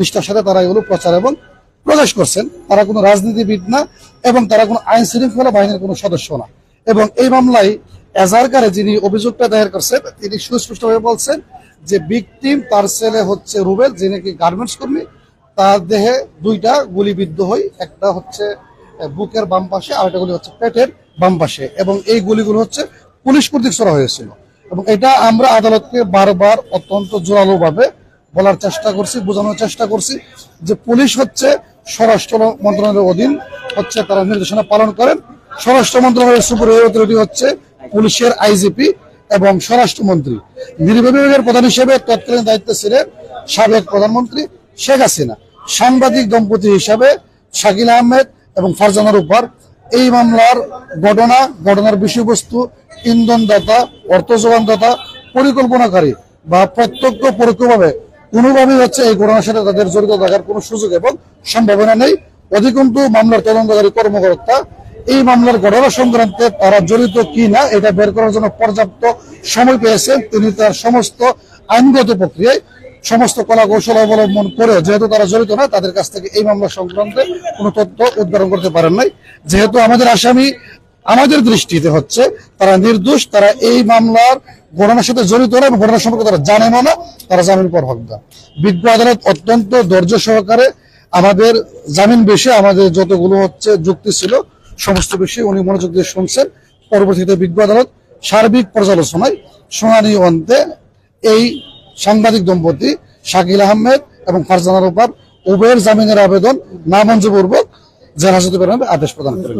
নিষ্ঠার সাথে তারা এগুলো প্রচার এবং প্রকাশ করছেন। তারা কোনো রাজনীতিবিদ না এবং তারা কোনো আইন শৃঙ্খলা বাহিনীর কোনো সদস্য না। এবং এই মামলায় এজাহারকারী যিনি অভিযোগটা দায়ের করছেন তিনি সুস্পষ্টভাবে বলছেন যে ভিকটিম তার ছেলে হচ্ছে রুবেল, যিনি কি গার্মেন্টস কর্মী। তার দেহে 2টা গুলিবিদ্ধ হয়, একটা হচ্ছে বুকের বাম পাশে আর একটা গুলি হচ্ছে পেটের বাম পাশে, এবং এই গুলিগুলো হচ্ছে পুলিশ কর্তৃক ছোড়া হয়েছিল। এবং এটা আমরা আদালতকে বারবার অত্যন্ত জোরালো ভাবে বলার চেষ্টা করছি, বোঝানোর চেষ্টা করছি যে পুলিশ হচ্ছে স্বরাষ্ট্র মন্ত্রণালয়ের অধীন হচ্ছে, তারা নির্দেশনা পালন করেন। স্বরাষ্ট্র মন্ত্রণালয়ের সুপারিয়র অথরিটি হচ্ছে পুলিশের আইজিপি এবং স্বরাষ্ট্রমন্ত্রী। নির্বাহী বিভাগের প্রধান হিসেবে তৎকালীন দায়িত্বে ছিলেন সাবেক প্রধানমন্ত্রী শেখ হাসিনা। সাংবাদিক দম্পতি হিসাবে শাকিল আহমেদ এবং ফারজানার উপর এই মামলার ঘটনার বিষয়বস্তু, ইন্ধনদাতা, অর্থ যোগানদাতা, পরিকল্পনাকারী বা প্রত্যক্ষ পরোক্ষভাবে কোনোভাবেই হচ্ছে এই ঘটনার সাথে তাদের জড়িত থাকার কোনো সুযোগ এবং সম্ভাবনা নেই। অধিকন্তু মামলার তদন্তকারী কর্মকর্তা এই মামলার ঘটনা সংক্রান্তে তারা জড়িত কি না এটা বের করার জন্য পর্যাপ্ত সময় পেয়েছেন। তিনি তার সমস্ত আইনগত প্রক্রিয়ায় সমস্ত কলা কৌশল অবলম্বন করে, যেহেতু তারা জড়িত না, তাদের কাছ থেকে এই মামলা সংক্রান্তে কোনো তথ্য উদ্ধার করতে পারেন নাই। যেহেতু আমাদের আসামি আমাদের দৃষ্টিতে হচ্ছে তারা নির্দোষ, তারা এই মামলার ঘটনার সাথে জড়িত না এবং ঘটনা সম্পর্কে তারা জানেন না, তারা জামিন পর হকদার। বিজ্ঞ আদালত অত্যন্ত ধৈর্য সহকারে আমাদের জামিন বিষয়ে আমাদের যতগুলো হচ্ছে যুক্তি ছিল সমস্ত বিষয়ে উনি মনোযোগ দিয়ে শুনছেন। পরবর্তীতে বিজ্ঞ আদালত সার্বিক পর্যালোচনায় শুনানি অন্তে এই সাংবাদিক দম্পতি শাকিল আহমেদ এবং ফারজানার উপর উভয়ের জামিনের আবেদন নামঞ্জুরপূর্বক জেল হাজতে প্রেরণের আদেশ প্রদান করেন।